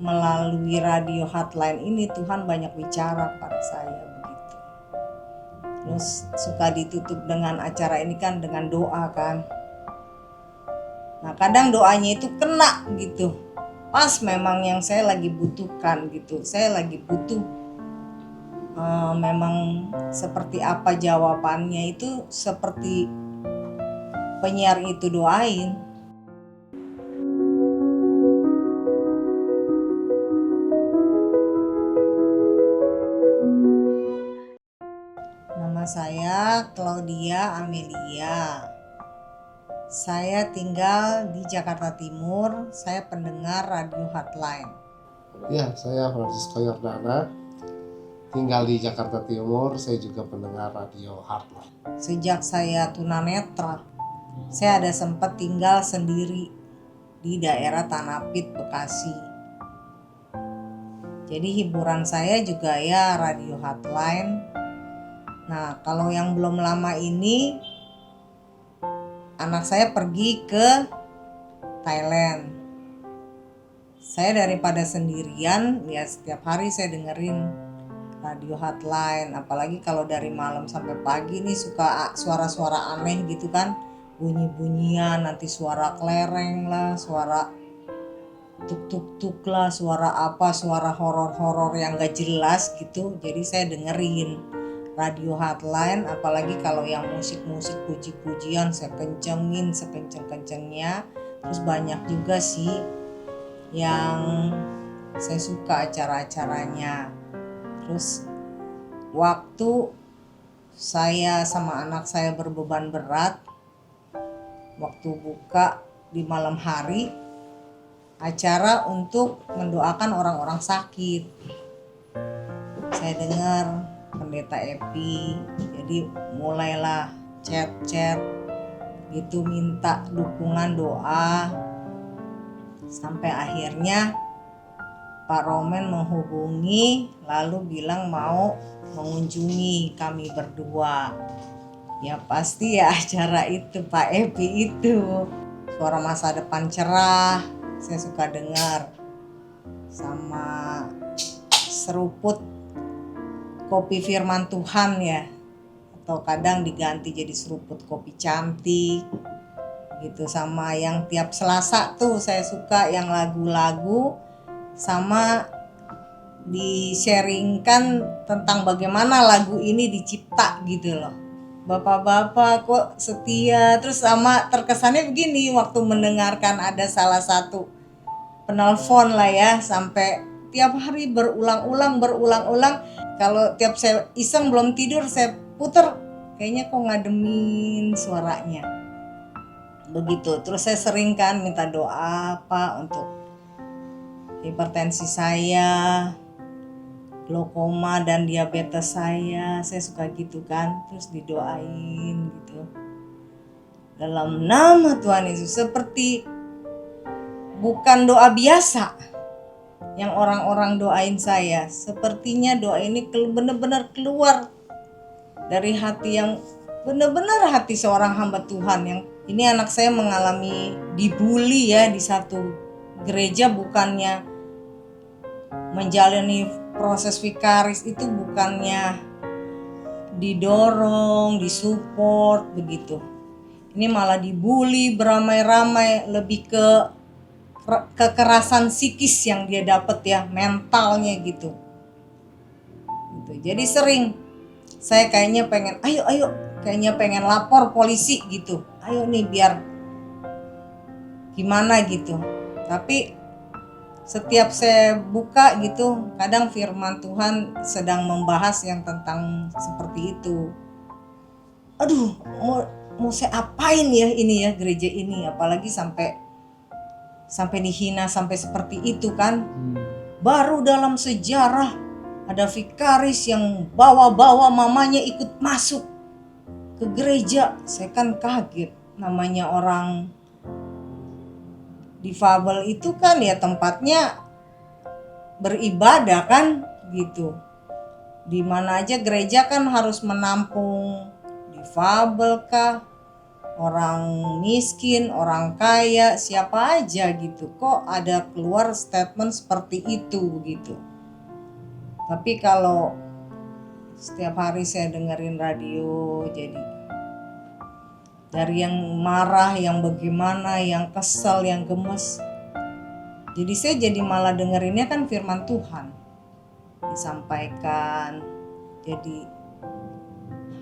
melalui radio hotline ini Tuhan banyak bicara pada saya begitu. Terus suka ditutup dengan acara ini kan dengan doa kan. Nah kadang doanya itu kena gitu, pas memang yang saya lagi butuhkan gitu. Saya lagi butuh memang seperti apa jawabannya itu seperti penyiar itu doain. Nama saya Claudia Amelia. Saya tinggal di Jakarta Timur. Saya pendengar radio hotline. Ya, saya Francisco Yordana, tinggal di Jakarta Timur. Saya juga pendengar radio hotline. Sejak saya tunanetra, saya ada sempat tinggal sendiri di daerah Tanapit, Bekasi. Jadi hiburan saya juga ya radio hotline. Nah, kalau yang belum lama ini anak saya pergi ke Thailand. Saya daripada sendirian, ya setiap hari saya dengerin radio hotline. Apalagi kalau dari malam sampai pagi nih suka suara-suara aneh gitu kan. Bunyi-bunyian, nanti suara kelereng lah, suara tuk-tuk-tuk lah, suara apa, suara horor-horor yang gak jelas gitu. Jadi saya dengerin radio hotline, apalagi kalau yang musik-musik puji-pujian saya kencengin sekenceng-kencengnya. Terus banyak juga sih yang saya suka acara-acaranya. Terus waktu saya sama anak saya berbeban berat, waktu buka di malam hari, acara untuk mendoakan orang-orang sakit. Saya dengar Pendeta Epi, jadi mulailah chat gitu minta dukungan doa, sampai akhirnya Pak Romen menghubungi lalu bilang mau mengunjungi kami berdua. Ya pasti ya acara itu Pak Epi itu, suara masa depan cerah saya suka dengar, sama seruput kopi firman Tuhan ya, atau kadang diganti jadi seruput kopi cantik gitu. Sama yang tiap Selasa tuh saya suka yang lagu-lagu, sama di-sharingkan tentang bagaimana lagu ini dicipta gitu loh. Bapak-bapak kok setia. Terus sama terkesannya begini, waktu mendengarkan ada salah satu penelpon lah ya, sampai tiap hari berulang-ulang. Kalau tiap saya iseng belum tidur saya puter, kayaknya kok ngademin suaranya begitu. Terus saya sering kan minta doa Pak untuk hipertensi saya, glaukoma dan diabetes saya suka gitu kan. Terus didoain gitu dalam nama Tuhan Yesus, seperti bukan doa biasa yang orang-orang doain saya. Sepertinya doa ini benar-benar keluar dari hati yang benar-benar hati seorang hamba Tuhan. Yang ini anak saya mengalami dibully ya di satu gereja, bukannya menjalani proses vikaris itu, bukannya didorong, disupport begitu. Ini malah dibully beramai-ramai, lebih ke kekerasan psikis yang dia dapat ya, mentalnya gitu. Jadi sering saya kayaknya pengen kayaknya pengen lapor polisi gitu. Ayo nih biar gimana gitu. Tapi setiap saya buka gitu, kadang firman Tuhan sedang membahas yang tentang seperti itu. Aduh, mau saya apain ya ini ya, gereja ini, apalagi sampai dihina sampai seperti itu kan. Baru dalam sejarah ada vikaris yang bawa mamanya ikut masuk ke gereja. Saya kan kaget, namanya orang difabel itu kan ya tempatnya beribadah kan gitu. Di mana aja gereja kan harus menampung difabel kah, orang miskin, orang kaya, siapa aja gitu. Kok ada keluar statement seperti itu gitu. Tapi kalau setiap hari saya dengerin radio, jadi dari yang marah, yang bagaimana, yang kesel, yang gemes, jadi saya jadi malah dengerinnya kan firman Tuhan disampaikan. Jadi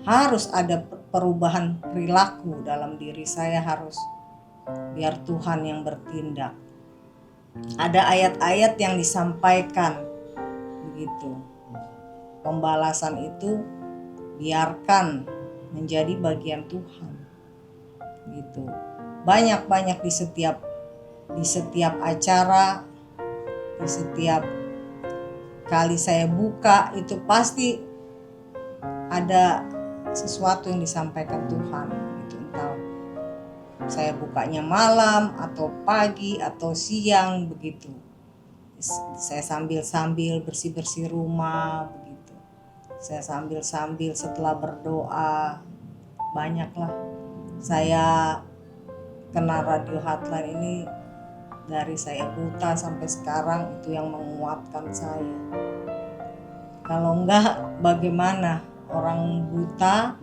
harus ada perubahan perilaku dalam diri saya, harus biar Tuhan yang bertindak. Ada ayat-ayat yang disampaikan begitu. Pembalasan itu biarkan menjadi bagian Tuhan. Gitu. Banyak-banyak di setiap acara, di setiap kali saya buka itu pasti ada sesuatu yang disampaikan Tuhan gitu. Entah saya bukanya malam atau pagi atau siang begitu. Saya sambil bersih-bersih rumah begitu. Saya sambil setelah berdoa, banyaklah. Saya kenal Radio Heartline ini dari saya buta sampai sekarang, itu yang menguatkan saya. Kalau enggak bagaimana orang buta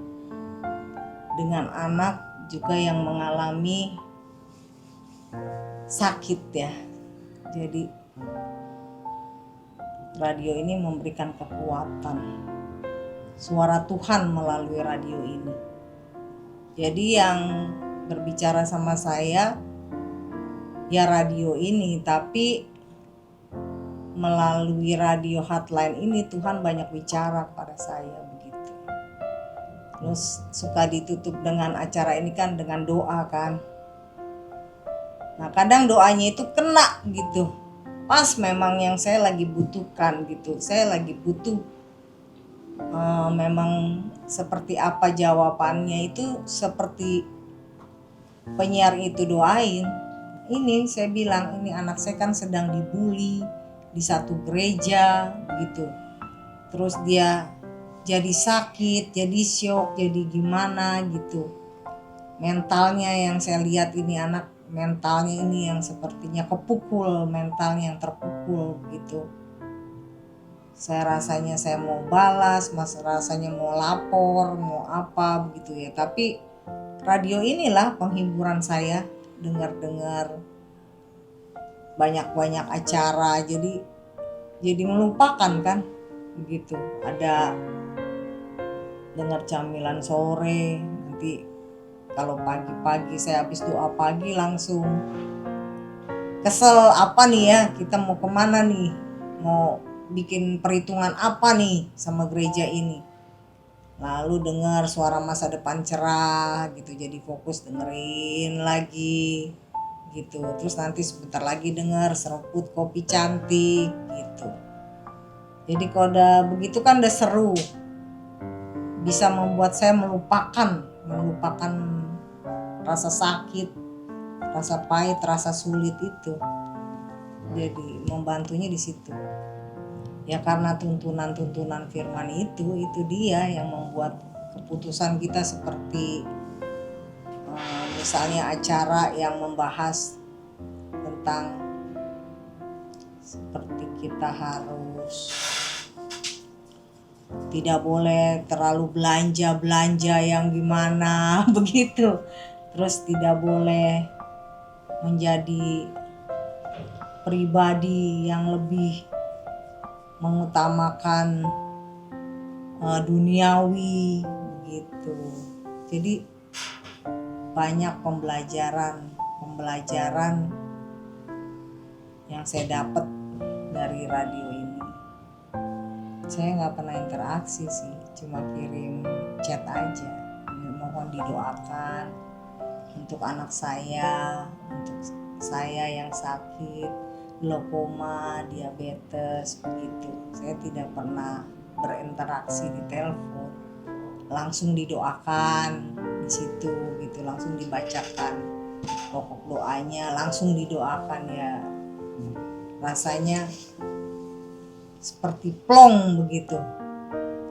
dengan anak juga yang mengalami sakit ya. Jadi radio ini memberikan kekuatan, suara Tuhan melalui radio ini. Jadi yang berbicara sama saya ya radio ini, tapi melalui Radio Heartline ini Tuhan banyak bicara kepada saya begitu. Terus suka ditutup dengan acara ini kan dengan doa kan. Nah kadang doanya itu kena gitu, pas memang yang saya lagi butuhkan gitu. Saya lagi butuh memang seperti apa jawabannya itu seperti penyiar itu doain. Ini saya bilang, ini anak saya kan sedang dibully di satu gereja gitu. Terus dia jadi sakit, jadi syok, jadi gimana gitu. Mentalnya yang saya lihat ini anak mentalnya ini yang sepertinya kepukul, mentalnya yang terpukul gitu. Saya rasanya saya mau balas, rasanya mau lapor, mau apa begitu ya. Tapi radio inilah penghiburan saya, dengar-dengar banyak-banyak acara, jadi melupakan kan begitu. Ada dengar camilan sore, nanti kalau pagi-pagi saya habis doa pagi langsung kesel apa nih ya, kita mau kemana nih, mau bikin perhitungan apa nih sama gereja ini. Lalu dengar suara masa depan cerah gitu, jadi fokus dengerin lagi gitu. Terus nanti sebentar lagi dengar seruput kopi cantik gitu. Jadi kalau udah begitu kan udah seru, bisa membuat saya melupakan rasa sakit, rasa pahit, rasa sulit itu. Jadi membantunya di situ. Ya karena tuntunan firman itu dia yang membuat keputusan kita seperti misalnya acara yang membahas tentang seperti kita harus tidak boleh terlalu belanja yang gimana begitu. Terus tidak boleh menjadi pribadi yang lebih mengutamakan duniawi gitu. Jadi banyak pembelajaran yang saya dapat dari radio ini. Saya nggak pernah interaksi sih, cuma kirim chat aja. Mohon didoakan untuk anak saya, untuk saya yang sakit glaukoma, diabetes begitu. Saya tidak pernah berinteraksi di telepon, langsung didoakan di situ gitu, langsung dibacakan pokok doanya, langsung didoakan ya. Rasanya seperti plong begitu.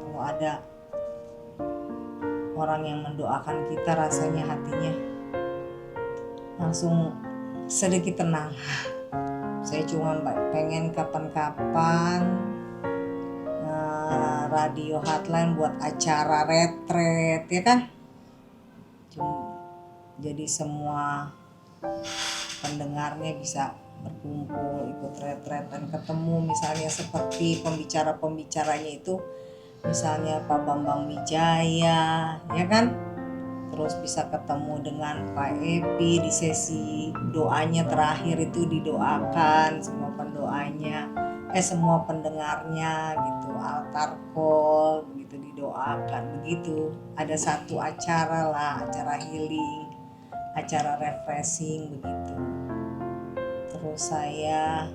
Kalau ada orang yang mendoakan kita, rasanya hatinya langsung sedikit tenang. Saya cuma pengen kapan-kapan radio Heartline buat acara retret, ya kan? Jadi semua pendengarnya bisa berkumpul, ikut retret dan ketemu, misalnya seperti pembicaranya itu, misalnya Pak Bambang Wijaya, ya kan? Terus bisa ketemu dengan Pak Epi di sesi doanya terakhir itu, didoakan semua pendoanya, semua pendengarnya gitu, altar call begitu didoakan begitu. Ada satu acara lah, acara healing, acara refreshing begitu. Terus saya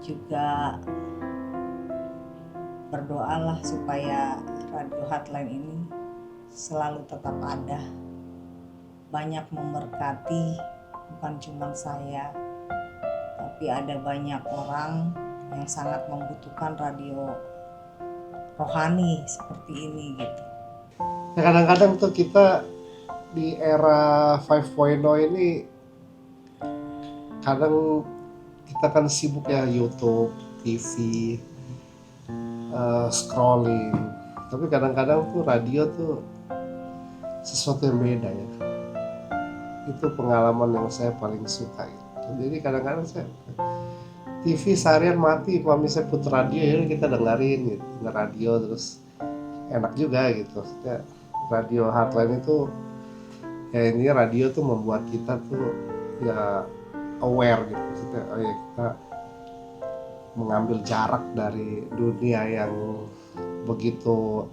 juga berdoalah supaya radio Heartline ini selalu tetap ada, banyak memberkati, bukan cuma saya, tapi ada banyak orang yang sangat membutuhkan radio rohani seperti ini gitu. Ya, kadang-kadang tuh kita di era 5.0 ini kadang kita kan sibuk ya, YouTube, TV, scrolling, tapi kadang-kadang tuh radio tuh sesuatu yang beda ya. Itu pengalaman yang saya paling suka gitu. Jadi kadang-kadang saya TV seharian mati, kalau misalnya putar radio ya kita dengerin gitu, denger radio terus enak juga gitu. Ya, radio Heartline itu ya, ini radio tuh membuat kita tuh ya aware gitu. Maksudnya ya kita mengambil jarak dari dunia yang begitu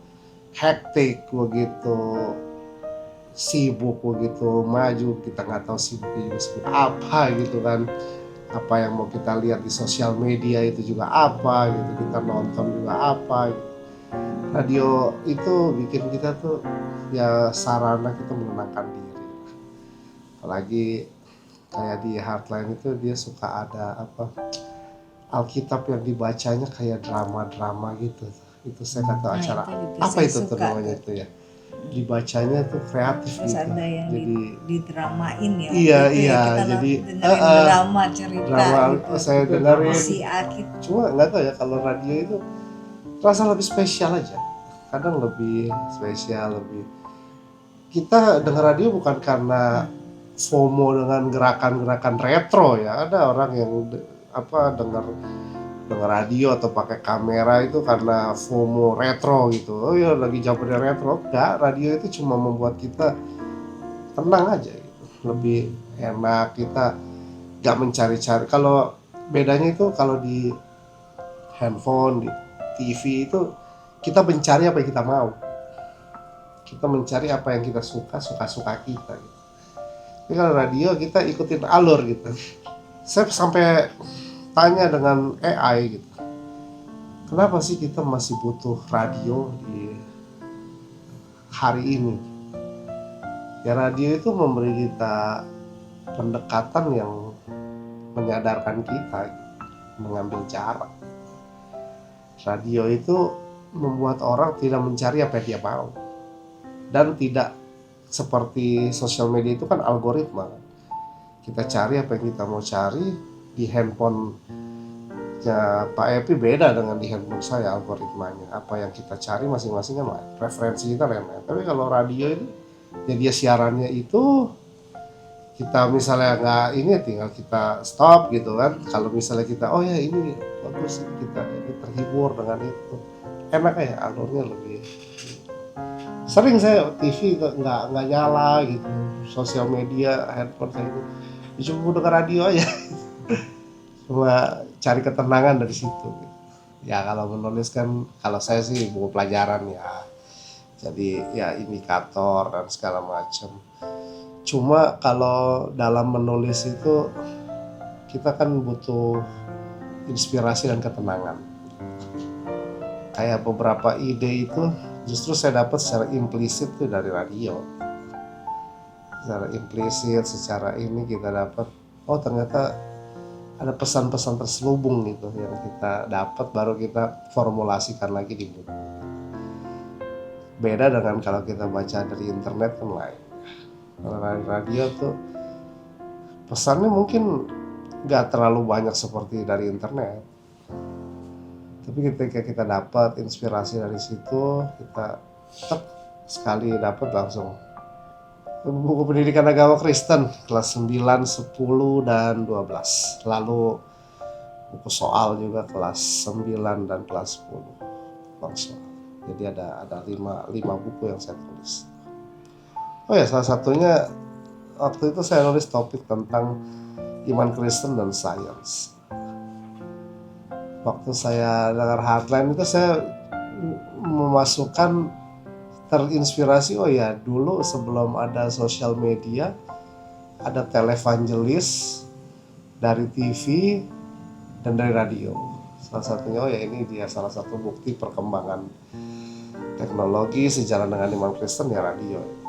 hektik, begitu sibuk, begitu maju, kita nggak tahu sibuknya sibuk apa gitu kan. Apa yang mau kita lihat di sosial media itu juga apa gitu, kita nonton juga apa gitu. Radio itu bikin kita tuh ya sarana kita menenangkan diri. Apalagi kayak di Heartline itu dia suka ada apa, Alkitab yang dibacanya kayak drama-drama gitu. Itu saya kata acara apa itu tuh namanya itu ya, dibacanya tuh kreatif. Terus gitu. ada yang Jadi didramain ya. iya gitu iya kita jadi dengerin drama cerita drama gitu. saya dengerin. Si Akit. Cuma nggak tahu ya, kalau radio itu rasa lebih spesial aja. Kadang lebih spesial, lebih kita dengar radio bukan karena FOMO dengan gerakan-gerakan retro ya. Ada orang yang dengar radio atau pakai kamera itu karena FOMO retro gitu. Oh ya lagi zamannya retro. Enggak, radio itu cuma membuat kita tenang aja gitu. Lebih enak, kita nggak mencari-cari. Kalau bedanya itu kalau di handphone, di TV itu kita mencari apa yang kita mau. Kita mencari apa yang kita suka kita gitu. Tapi kalau radio kita ikutin alur gitu. Saya sampai tanya dengan AI gitu, kenapa sih kita masih butuh radio di hari ini? Ya radio itu memberi kita pendekatan yang menyadarkan kita gitu, mengambil jarak. Radio itu membuat orang tidak mencari apa yang dia mau, dan tidak seperti sosial media itu kan algoritma. Kita cari apa yang kita mau cari. Di handphone ya Pak Epi beda dengan di handphone saya algoritmanya. Apa yang kita cari masing-masing kan lain, referensi kita lain-lain. Tapi kalau radio ini ya dia siarannya itu, kita misalnya nggak ini tinggal kita stop gitu kan. Kalau misalnya kita oh ya ini bagus, kita ini terhibur dengan itu, enak ya, alurnya lebih. Sering saya TV nggak nyala gitu, sosial media handphone saya itu cuma dengar radio aja. Cuma cari ketenangan dari situ gitu. Ya kalau menulis kan, kalau saya sih buku pelajaran ya, jadi ya indikator dan segala macam. Cuma kalau dalam menulis itu kita kan butuh inspirasi dan ketenangan. Kayak beberapa ide itu justru saya dapat secara implisit tuh dari radio. Secara implisit, secara ini kita dapat, oh ternyata ada pesan-pesan terselubung gitu yang kita dapat, baru kita formulasikan lagi di buku. Beda dengan kalau kita baca dari internet kan lain. Karena radio tuh pesannya mungkin nggak terlalu banyak seperti dari internet, tapi ketika kita dapat inspirasi dari situ, kita tek, sekali dapat langsung buku pendidikan agama Kristen kelas 9, 10, dan 12. Lalu buku soal juga kelas 9 dan kelas 10 langsung. Jadi ada 5 buku yang saya tulis. Oh ya, salah satunya waktu itu saya nulis topik tentang iman Kristen dan sains. Waktu saya dengar Heartline itu saya memasukkan terinspirasi, oh ya dulu sebelum ada sosial media ada televangelis dari TV dan dari radio. Salah satunya, oh ya ini dia salah satu bukti perkembangan teknologi sejalan dengan iman Kristen ya radio.